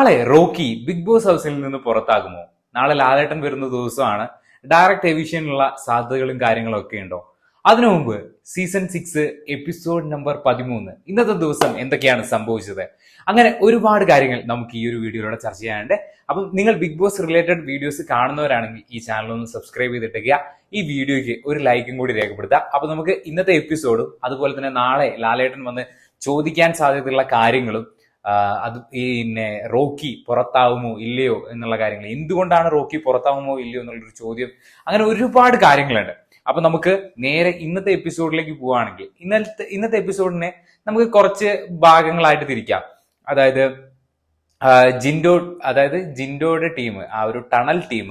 നാളെ Rocky big boss ഹൗസിൽ നിന്ന് പുറത്താകുമോ? നാളെ ലാലേട്ടൻ വരുന്ന ദിവസമാണ്. ഡയറക്ട് എവിഷനുള്ള സാധ്യതകളും കാര്യങ്ങളും ഒക്കെ ഉണ്ടോ? അതിനു മുമ്പ് സീസൺ 6 എപ്പിസോഡ് നമ്പർ 13 ഇന്നത്തെ ദിവസം എന്തൊക്കെയാണ് സംഭവിച്ചത്, അങ്ങനെ ഒരുപാട് കാര്യങ്ങൾ നമുക്ക് ഈ ഒരു വീഡിയോയിലൂടെ ചർച്ച ചെയ്യാനുണ്ട്. അപ്പം നിങ്ങൾ ബിഗ് ബോസ് റിലേറ്റഡ് വീഡിയോസ് കാണുന്നവരാണെങ്കിൽ ഈ ചാനൽ ഒന്ന് സബ്സ്ക്രൈബ് ചെയ്തിട്ടേക്കുക, ഈ വീഡിയോയ്ക്ക് ഒരു ലൈക്കും കൂടി രേഖപ്പെടുത്തുക. അപ്പൊ നമുക്ക് ഇന്നത്തെ എപ്പിസോഡും അതുപോലെ തന്നെ നാളെ ലാലേട്ടൻ വന്ന് ചോദിക്കാൻ സാധ്യതയുള്ള കാര്യങ്ങളും അത് പിന്നെ റോക്കി പുറത്താവുമോ ഇല്ലയോ എന്നുള്ള കാര്യങ്ങൾ, എന്തുകൊണ്ടാണ് റോക്കി പുറത്താവുമോ ഇല്ലയോ എന്നുള്ളൊരു ചോദ്യം, അങ്ങനെ ഒരുപാട് കാര്യങ്ങളുണ്ട്. അപ്പൊ നമുക്ക് നേരെ ഇന്നത്തെ എപ്പിസോഡിലേക്ക് പോവുകയാണെങ്കിൽ ഇന്നത്തെ എപ്പിസോഡിനെ നമുക്ക് കുറച്ച് ഭാഗങ്ങളായിട്ട് തിരിക്കാം. അതായത് ജിൻഡോയുടെ ടീം, ആ ഒരു ടണൽ ടീം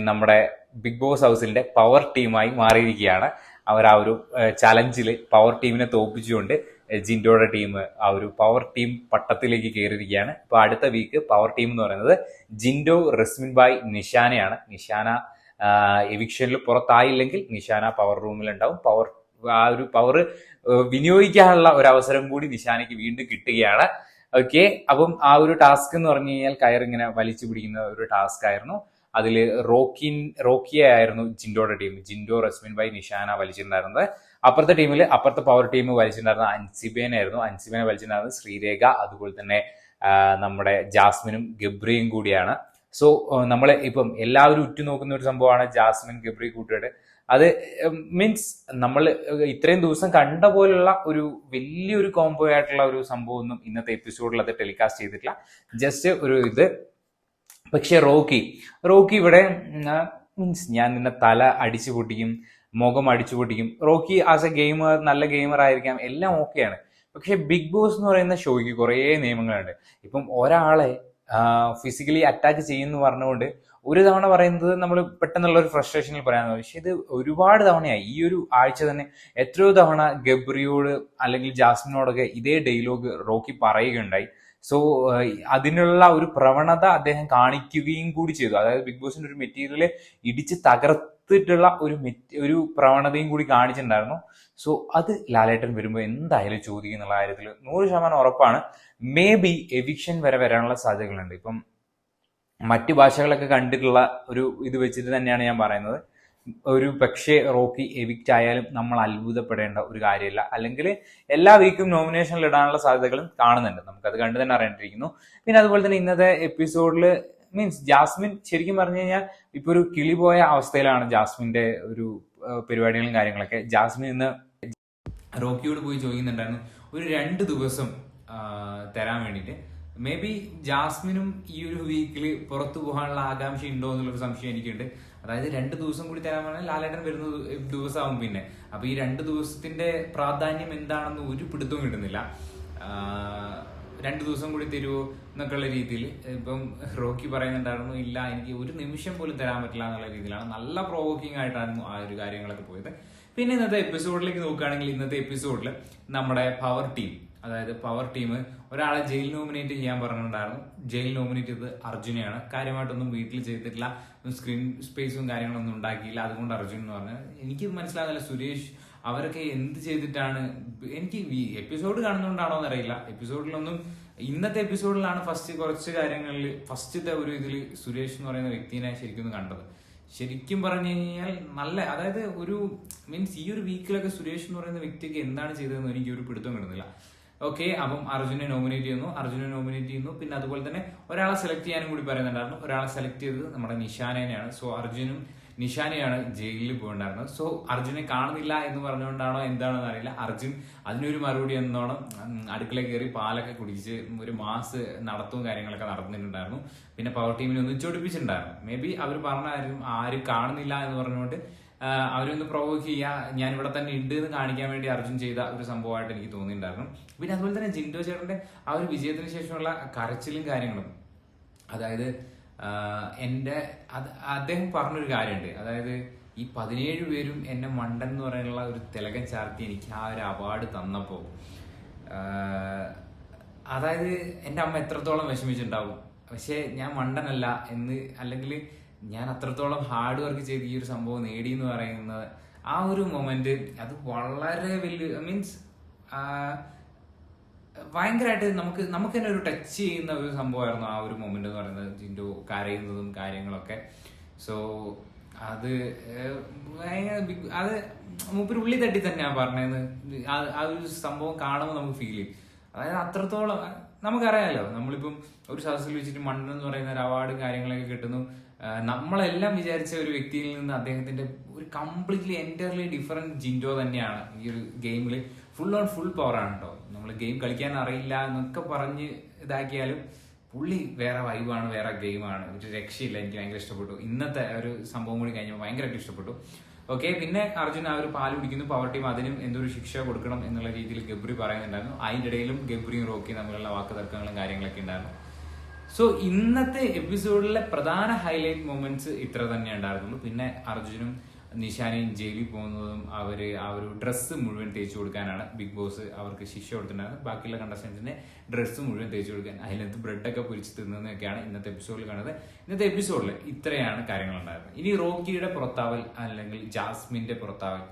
നമ്മുടെ ബിഗ് ബോസ് ഹൗസിന്റെ പവർ ടീമായി മാറിയിരിക്കുകയാണ്. അവർ ആ ഒരു ചലഞ്ചിൽ പവർ ടീമിനെ തോൽപ്പിച്ചുകൊണ്ട് ജിൻഡോയുടെ ടീം ആ ഒരു പവർ ടീം പട്ടത്തിലേക്ക് കയറിയിരിക്കുകയാണ്. ഇപ്പൊ അടുത്ത വീക്ക് പവർ ടീം എന്ന് പറയുന്നത് ജിൻഡോ, റസ്മിൻ ബായ്, നിഷാനയാണ്. നിഷാന എവിക്ഷനിൽ പുറത്തായില്ലെങ്കിൽ നിഷാന പവർ റൂമിൽ ഉണ്ടാവും. ആ ഒരു പവർ വിനിയോഗിക്കാനുള്ള ഒരു അവസരം കൂടി നിഷാനയ്ക്ക് വീണ്ടും കിട്ടുകയാണ്. ഓക്കെ, അപ്പം ആ ഒരു ടാസ്ക് എന്ന് പറഞ്ഞു കഴിഞ്ഞാൽ കയറിങ്ങനെ വലിച്ചു പിടിക്കുന്ന ഒരു ടാസ്ക് ആയിരുന്നു. അതിൽ റോക്കിയായിരുന്നു ജിൻഡോയുടെ ടീം. ജിൻഡോ, റസ്മിൻ ബായ്, നിഷാന വലിച്ചിട്ടുണ്ടായിരുന്നത്. അപ്പുറത്തെ പവർ ടീം വലിച്ചിട്ടുണ്ടായിരുന്നത് അൻസിബേനെ വലിച്ചിട്ടുണ്ടായിരുന്നത് ശ്രീരേഖ, അതുപോലെ തന്നെ നമ്മുടെ ജാസ്മിനും ഗബ്രിയും കൂടിയാണ്. സോ നമ്മളെ ഇപ്പം എല്ലാവരും ഉറ്റുനോക്കുന്ന ഒരു സംഭവമാണ് ജാസ്മിൻ ഗബ്രി കൂട്ടുകെട്ട്. അത് മീൻസ് നമ്മൾ ഇത്രയും ദിവസം കണ്ട പോലുള്ള ഒരു വലിയൊരു കോംബോ ആയിട്ടുള്ള ഒരു സംഭവം ഒന്നും ഇന്നത്തെ എപ്പിസോഡിൽ അത് ടെലികാസ്റ്റ് ചെയ്തിട്ടില്ല. ജസ്റ്റ് ഒരു ഇത്. പക്ഷെ റോക്കി ഇവിടെ മീൻസ് ഞാൻ നിന്നെ തല അടിച്ചു പൊട്ടിക്കും, മുഖം അടിച്ചു പൊട്ടിക്കും. റോക്കി ആസ് എ ഗെയിമർ, നല്ല ഗെയിമർ ആയിരിക്കാം, എല്ലാം ഓക്കെയാണ്. പക്ഷെ ബിഗ് ബോസ് എന്ന് പറയുന്ന ഷോയ്ക്ക് കുറേ നിയമങ്ങളുണ്ട്. ഇപ്പം ഒരാളെ ഫിസിക്കലി അറ്റാക്ക് ചെയ്യുന്നു പറഞ്ഞുകൊണ്ട് ഒരു തവണ പറയുന്നത് നമ്മൾ പെട്ടെന്നുള്ള ഒരു ഫ്രസ്ട്രേഷനിൽ പറയാൻ, പക്ഷെ ഇത് ഒരുപാട് തവണയായി. ഈ ഒരു ആഴ്ച തന്നെ എത്രയോ തവണ ഗബ്രിയോട് അല്ലെങ്കിൽ ജാസ്മിനോടൊക്കെ ഇതേ ഡയലോഗ് റോക്കി പറയുകയുണ്ടായി. സോ അതിനുള്ള ഒരു പ്രവണത അദ്ദേഹം കാണിക്കുകയും കൂടി ചെയ്തു. അതായത് ബിഗ് ബോസിന്റെ ഒരു മെറ്റീരിയൽ ഇടിച്ച് തകർത്തിട്ടുള്ള ഒരു പ്രവണതയും കൂടി കാണിച്ചിട്ടുണ്ടായിരുന്നു. സോ അത് ലാലേട്ടൻ വരുമ്പോൾ എന്തായാലും ചോദിക്കും എന്നുള്ള കാര്യത്തിൽ 100% ഉറപ്പാണ്. മേ ബി എവിക്ഷൻ വരെ വരാനുള്ള സാധ്യതകളുണ്ട്. ഇപ്പം മറ്റു ഭാഷകളൊക്കെ കണ്ടിട്ടുള്ള ഒരു ഇത് വെച്ചിട്ട് തന്നെയാണ് ഞാൻ പറയുന്നത്. ഒരു പക്ഷേ റോക്കി എവിക്റ്റ് ആയാലും നമ്മൾ അത്ഭുതപ്പെടേണ്ട ഒരു കാര്യമില്ല. അല്ലെങ്കിൽ എല്ലാ വീക്കും നോമിനേഷനിൽ ഇടാനുള്ള സാധ്യതകളും കാണുന്നുണ്ട്. നമുക്കത് കണ്ടു തന്നെ അറിയേണ്ടിയിരിക്കുന്നു. പിന്നെ അതുപോലെ തന്നെ ഇന്നത്തെ എപ്പിസോഡിൽ മീൻസ് ജാസ്മിൻ ശരിക്കും പറഞ്ഞു കഴിഞ്ഞാൽ ഇപ്പൊ ഒരു കിളി പോയ അവസ്ഥയിലാണ് ജാസ്മിന്റെ ഒരു പരിപാടികളും കാര്യങ്ങളൊക്കെ. ജാസ്മിൻ ഇന്ന് റോക്കിയോട് പോയി ചോദിക്കുന്നുണ്ടായിരുന്നു ഒരു 2 ദിവസം തരാൻ വേണ്ടിയിട്ട്. മേ ബി ജാസ്മിനും ഈ ഒരു വീക്കിൽ പുറത്തു പോകാനുള്ള ആകാംക്ഷ ഉണ്ടോ എന്നുള്ളൊരു സംശയം എനിക്കുണ്ട്. അതായത് 2 ദിവസം കൂടി തരാൻ പറഞ്ഞാൽ ലാലേട്ടൻ വരുന്ന ദിവസമാവും. പിന്നെ അപ്പൊ ഈ 2 ദിവസത്തിന്റെ പ്രാധാന്യം എന്താണെന്ന് ഒരു പിടുത്തവും കിട്ടുന്നില്ല. 2 ദിവസം കൂടി തരുമോ എന്നൊക്കെയുള്ള രീതിയിൽ ഇപ്പം റോക്കി പറയുന്നുണ്ടായിരുന്നു, ഇല്ല എനിക്ക് ഒരു നിമിഷം പോലും തരാൻ പറ്റില്ല എന്നുള്ള രീതിയിലാണ്. നല്ല പ്രൊവോക്കിംഗ് ആയിട്ടായിരുന്നു ആ ഒരു കാര്യങ്ങളൊക്കെ പോയത്. പിന്നെ ഇന്നത്തെ എപ്പിസോഡിലേക്ക് നോക്കുകയാണെങ്കിൽ ഇന്നത്തെ എപ്പിസോഡിൽ നമ്മുടെ പവർ ടീം ഒരാളെ ജയിൽ നോമിനേറ്റ് ചെയ്യാൻ പറഞ്ഞിട്ടുണ്ടായിരുന്നു. ജയിൽ നോമിനേറ്റ് ചെയ്തത് അർജുനെയാണ്. കാര്യമായിട്ടൊന്നും വീട്ടിൽ ചെയ്തിട്ടില്ല, സ്ക്രീൻ സ്പേസും കാര്യങ്ങളൊന്നും ഉണ്ടാക്കിയില്ല. അതുകൊണ്ട് അർജുൻ എന്ന് പറഞ്ഞാൽ എനിക്ക് മനസ്സിലാകുന്നില്ല സുരേഷ് അവരൊക്കെ എന്ത് ചെയ്തിട്ടാണ്. എനിക്ക് ഈ എപ്പിസോഡ് കാണുന്നതുകൊണ്ടാണോ എന്നറിയില്ല. ഇന്നത്തെ എപ്പിസോഡിലാണ് കുറച്ച് കാര്യങ്ങളിൽ ഫസ്റ്റത്തെ ഒരു ഇതിൽ സുരേഷ് എന്ന് പറയുന്ന വ്യക്തിനെ ശരിക്കും കണ്ടത്. ശരിക്കും പറഞ്ഞു കഴിഞ്ഞാൽ അതായത് ഒരു മീൻസ് ഈ ഒരു വീക്കിലൊക്കെ സുരേഷ് എന്ന് പറയുന്ന വ്യക്തിക്ക് എന്താണ് ചെയ്തതെന്ന് എനിക്ക് ഒരു പിടുത്തം കിട്ടുന്നില്ല. ഓക്കെ, അപ്പം അർജുനെ നോമിനേറ്റ് ചെയ്യുന്നു. പിന്നെ അതുപോലെ തന്നെ ഒരാളെ സെലക്ട് ചെയ്യാനും കൂടി പറയുന്നുണ്ടായിരുന്നു. ഒരാളെ സെലക്ട് ചെയ്തത് നമ്മുടെ നിഷാനയാണ്. സോ അർജുനും നിഷാനയാണ് ജയിലിൽ പോയിട്ടുണ്ടായിരുന്നത്. സോ അർജുനെ കാണുന്നില്ല എന്ന് പറഞ്ഞുകൊണ്ടാണോ എന്താണെന്ന് അറിയില്ല. അർജുൻ അതിനൊരു മറുപടി എന്നോണം അടുക്കളയിൽ കയറി പാലൊക്കെ കുടിച്ച് ഒരു മാസ് നടത്തവും കാര്യങ്ങളൊക്കെ നടന്നിട്ടുണ്ടായിരുന്നു. പിന്നെ പവർ ടീമിനെ ഒന്ന് ചൊടിപ്പിച്ചിട്ടുണ്ടായിരുന്നു. മേ ബി അവർ പറഞ്ഞ ആരും കാണുന്നില്ല എന്ന് പറഞ്ഞുകൊണ്ട് അവരൊന്ന് പ്രൊവോക്ക് ചെയ്യുക, ഞാൻ ഇവിടെ തന്നെ ഉണ്ട് എന്ന് കാണിക്കാൻ വേണ്ടി അർജുൻ ചെയ്ത ഒരു സംഭവമായിട്ട് എനിക്ക് തോന്നിയിട്ടുണ്ടായിരുന്നു. പിന്നെ അതുപോലെ തന്നെ ജിൻഡോ ചേട്ടന്റെ ആ ഒരു വിജയത്തിന് ശേഷമുള്ള കരച്ചിലും കാര്യങ്ങളും, അതായത് അദ്ദേഹം പറഞ്ഞൊരു കാര്യമുണ്ട്. അതായത് ഈ 17 പേരും എന്നെ മണ്ടൻ എന്ന് പറയാനുള്ള ഒരു തിലകൻ ചാർത്തി എനിക്ക് ആ ഒരു അവാർഡ് തന്നപ്പോൾ, അതായത് എൻ്റെ അമ്മ എത്രത്തോളം വിഷമിച്ചിട്ടുണ്ടാവും. പക്ഷെ ഞാൻ മണ്ടനല്ല എന്ന്, അല്ലെങ്കിൽ ഞാൻ അത്രത്തോളം ഹാർഡ് വർക്ക് ചെയ്ത് ഈ ഒരു സംഭവം നേടി എന്ന് പറയുന്നത് ആ ഒരു മൊമെന്റ്, അത് വളരെ വലിയ മീൻസ് ഭയങ്കരമായിട്ട് നമുക്ക് തന്നെ ഒരു ടച്ച് ചെയ്യുന്ന ഒരു സംഭവമായിരുന്നു ആ ഒരു മൊമെന്റ് എന്ന് പറയുന്നത്, ജിൻഡോ കരയുന്നതും കാര്യങ്ങളൊക്കെ. സോ അത് അത് മൂപ്പര് ഉള്ളി തട്ടി തന്നെയാണ് പറഞ്ഞത്. ആ ഒരു സംഭവം കാണുമ്പോൾ നമുക്ക് ഫീൽ ചെയ്യും. അതായത് അത്രത്തോളം നമുക്കറിയാലോ, നമ്മളിപ്പം ഒരു സദസ്സിൽ വെച്ചിട്ട് മണ്ടൻ എന്ന് പറയുന്ന ഒരു അവാർഡും കാര്യങ്ങളൊക്കെ കിട്ടുന്നു. നമ്മളെല്ലാം വിചാരിച്ച ഒരു വ്യക്തിയിൽ നിന്ന് അദ്ദേഹത്തിന്റെ ഒരു കംപ്ലീറ്റ്ലി എൻറ്റയർലി ഡിഫറെന്റ് ജിൻഡോ തന്നെയാണ് ഈ ഒരു ഗെയിമിൽ. ഫുൾ ഓൺ ഫുൾ പവറാണ് കേട്ടോ. നമ്മൾ ഗെയിം കളിക്കാൻ അറിയില്ല എന്നൊക്കെ പറഞ്ഞ് ഇതാക്കിയാലും പുള്ളി വേറെ വൈബാണ്, വേറെ ഗെയിമാണ്, ഒരു രക്ഷയില്ല. എനിക്ക് ഭയങ്കര ഇഷ്ടപ്പെട്ടു. ഇന്നത്തെ ഒരു സംഭവം കൂടി കഴിഞ്ഞപ്പോൾ ഭയങ്കരമായിട്ട് ഇഷ്ടപ്പെട്ടു. ഓക്കെ, പിന്നെ അർജുൻ ആ ഒരു പാല് കുടിക്കുന്നു, പവർ ടീം അതിനും എന്തൊരു ശിക്ഷ കൊടുക്കണം എന്നുള്ള രീതിയിൽ ഗബ്രി പറയുന്നുണ്ടായിരുന്നു. അതിൻ്റെ ഇടയിലും ഗബ്രിയും റോക്കിയും തമ്മിലുള്ള വാക്ക് തർക്കങ്ങളും കാര്യങ്ങളൊക്കെ ഉണ്ടായിരുന്നു. സോ ഇന്നത്തെ എപ്പിസോഡിലെ പ്രധാന ഹൈലൈറ്റ് മൊമെന്റ്സ് ഇത്ര തന്നെ ഉണ്ടായിരുന്നുള്ളൂ. പിന്നെ അർജുനും നിഷാനയും ജയിലിൽ പോകുന്നതും അവര് ആ ഒരു ഡ്രസ്സ് മുഴുവൻ തേച്ചു കൊടുക്കാനാണ് ബിഗ് ബോസ് അവർക്ക് ശിക്ഷ കൊടുത്തിട്ടുണ്ടായിരുന്നത്. ബാക്കിയുള്ള കണ്ടസ്റ്റന്റിന്റെ ഡ്രസ്സ് മുഴുവൻ തേച്ചു കൊടുക്കാൻ, അതിനകത്ത് ബ്രെഡൊക്കെ പൊരിച്ച് തിന്നതൊക്കെയാണ് ഇന്നത്തെ എപ്പിസോഡിൽ കാണുന്നത്. ഇന്നത്തെ എപ്പിസോഡിൽ ഇത്രയാണ് കാര്യങ്ങൾ ഉണ്ടായിരുന്നത്. ഇനി റോക്കിയുടെ പുറത്താവൽ അല്ലെങ്കിൽ ജാസ്മിന്റെ പുറത്താവൽ,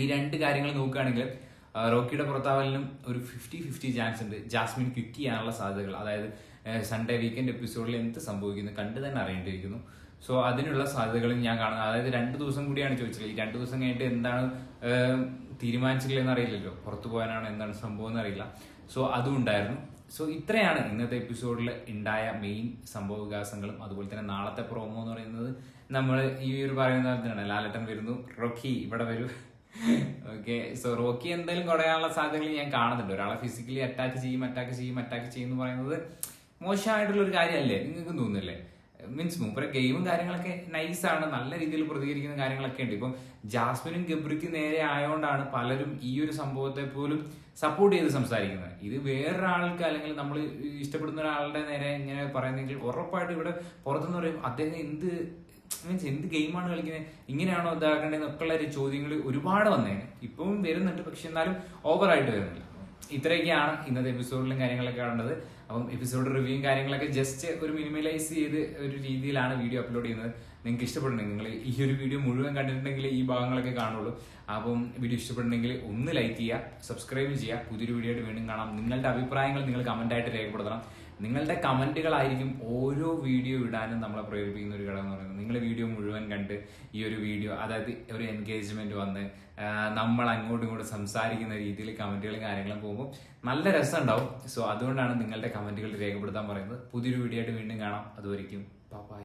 ഈ രണ്ട് കാര്യങ്ങൾ നോക്കുകയാണെങ്കിൽ റോക്കിയുടെ പുറത്താവലിനും ഒരു 50-50 ചാൻസ് ഉണ്ട്. ജാസ്മിൻ ക്വിറ്റ് ചെയ്യാനുള്ള സാധ്യതകൾ, അതായത് സൺഡേ വീക്കെൻഡ് എപ്പിസോഡിൽ എന്ത് സംഭവിക്കുന്നു കണ്ടു തന്നെ അറിയേണ്ടിയിരിക്കുന്നു. സോ അതിനുള്ള സാധ്യതകളും ഞാൻ കാണുന്നത്. അതായത് 2 ദിവസം കൂടിയാണ് ചോദിച്ചത്. ഈ 2 ദിവസം കഴിഞ്ഞിട്ട് എന്താണ് തീരുമാനിച്ചില്ലെന്ന് അറിയില്ലല്ലോ, പുറത്തു പോകാനാണ് എന്താണ് സംഭവം എന്നറിയില്ല. സോ അതും ഉണ്ടായിരുന്നു. സോ ഇത്രയാണ് ഇന്നത്തെ എപ്പിസോഡിൽ ഉണ്ടായ മെയിൻ സംഭവ വികാസങ്ങളും. അതുപോലെ തന്നെ നാളത്തെ പ്രോമോ എന്ന് പറയുന്നത് നമ്മൾ ഈ ഒരു പറയുന്ന പോലെയാണ്, ലാലേട്ടൻ വരുന്നു, റോക്കി ഇവിടെ വരും. ഓക്കെ, സോ റോക്കി എന്തായാലും കുറയാനുള്ള സാധ്യതകൾ ഞാൻ കാണുന്നുണ്ട്. ഒരാളെ ഫിസിക്കലി അറ്റാക്ക് ചെയ്യും എന്ന് പറയുന്നത് മോശമായിട്ടുള്ള ഒരു കാര്യമല്ലേ, നിങ്ങൾക്ക് തോന്നുന്നില്ലേ? മീൻസ് മൂപ്പരെ ഗെയിമും കാര്യങ്ങളൊക്കെ നൈസാണ്, നല്ല രീതിയിൽ പ്രതികരിക്കുന്ന കാര്യങ്ങളൊക്കെ ഉണ്ട്. ഇപ്പം ജാസ്മിനും ഗബ്രിക്ക് നേരെ ആയതുകൊണ്ടാണ് പലരും ഈ ഒരു സംഭവത്തെ പോലും സപ്പോർട്ട് ചെയ്ത് സംസാരിക്കുന്നത്. ഇത് വേറൊരാൾക്ക് അല്ലെങ്കിൽ നമ്മൾ ഇഷ്ടപ്പെടുന്ന ഒരാളുടെ നേരെ ഇങ്ങനെ പറയുന്നെങ്കിൽ ഉറപ്പായിട്ട് ഇവിടെ പുറത്തുനിന്ന് പറയും അദ്ദേഹം എന്ത് ഗെയിമാണ് കളിക്കുന്നത്, ഇങ്ങനെയാണോ ഇതാക്കേണ്ടതെന്നൊക്കെ ഉള്ള ചോദ്യങ്ങൾ ഒരുപാട് വന്നേനെ. ഇപ്പം വരുന്നുണ്ട്, പക്ഷെ എന്നാലും ഓവറായിട്ട് വരുന്നില്ല. ഇത്രയൊക്കെയാണ് ഇന്നത്തെ എപ്പിസോഡിലും കാര്യങ്ങളൊക്കെ കാണുന്നത്. അപ്പം എപ്പിസോഡ് റിവ്യൂയും കാര്യങ്ങളൊക്കെ ജസ്റ്റ് ഒരു മിനിമലൈസ് ചെയ്ത് ഒരു രീതിയിലാണ് വീഡിയോ അപ്ലോഡ് ചെയ്യുന്നത്. നിങ്ങൾക്ക് ഇഷ്ടപ്പെടുന്നെങ്കിൽ, നിങ്ങൾ ഈ ഒരു വീഡിയോ മുഴുവൻ കണ്ടിട്ടുണ്ടെങ്കിൽ ഈ ഭാഗങ്ങളൊക്കെ കാണുള്ളൂ. അപ്പം വീഡിയോ ഇഷ്ടപ്പെടുന്നെങ്കിൽ ഒന്ന് ലൈക്ക് ചെയ്യുക, സബ്സ്ക്രൈബ് ചെയ്യുക. പുതിയൊരു വീഡിയോ ആയിട്ട് വീണ്ടും കാണാം. നിങ്ങളുടെ അഭിപ്രായങ്ങൾ നിങ്ങൾ കമന്റായിട്ട് രേഖപ്പെടുത്തണം. നിങ്ങളുടെ കമന്റുകളായിരിക്കും ഓരോ വീഡിയോ ഇടാനും നമ്മളെ പ്രേരിപ്പിക്കുന്ന ഒരു ഘടകം എന്ന് പറയുന്നത്. നിങ്ങൾ വീഡിയോ മുഴുവൻ കണ്ട് ഈ ഒരു വീഡിയോ, അതായത് ഒരു എൻഗേജ്മെന്റ് വന്ന് നമ്മൾ അങ്ങോട്ടും ഇങ്ങോട്ടും സംസാരിക്കുന്ന രീതിയിൽ കമന്റുകളും കാര്യങ്ങളും പോകുമ്പോൾ നല്ല രസം ഉണ്ടാവും. സോ അതുകൊണ്ടാണ് നിങ്ങളുടെ കമന്റുകൾ രേഖപ്പെടുത്താൻ പറയുന്നത്. പുതിയൊരു വീഡിയോ ആയിട്ട് വീണ്ടും കാണാം. അതുവരെയ്ക്കും ബൈ.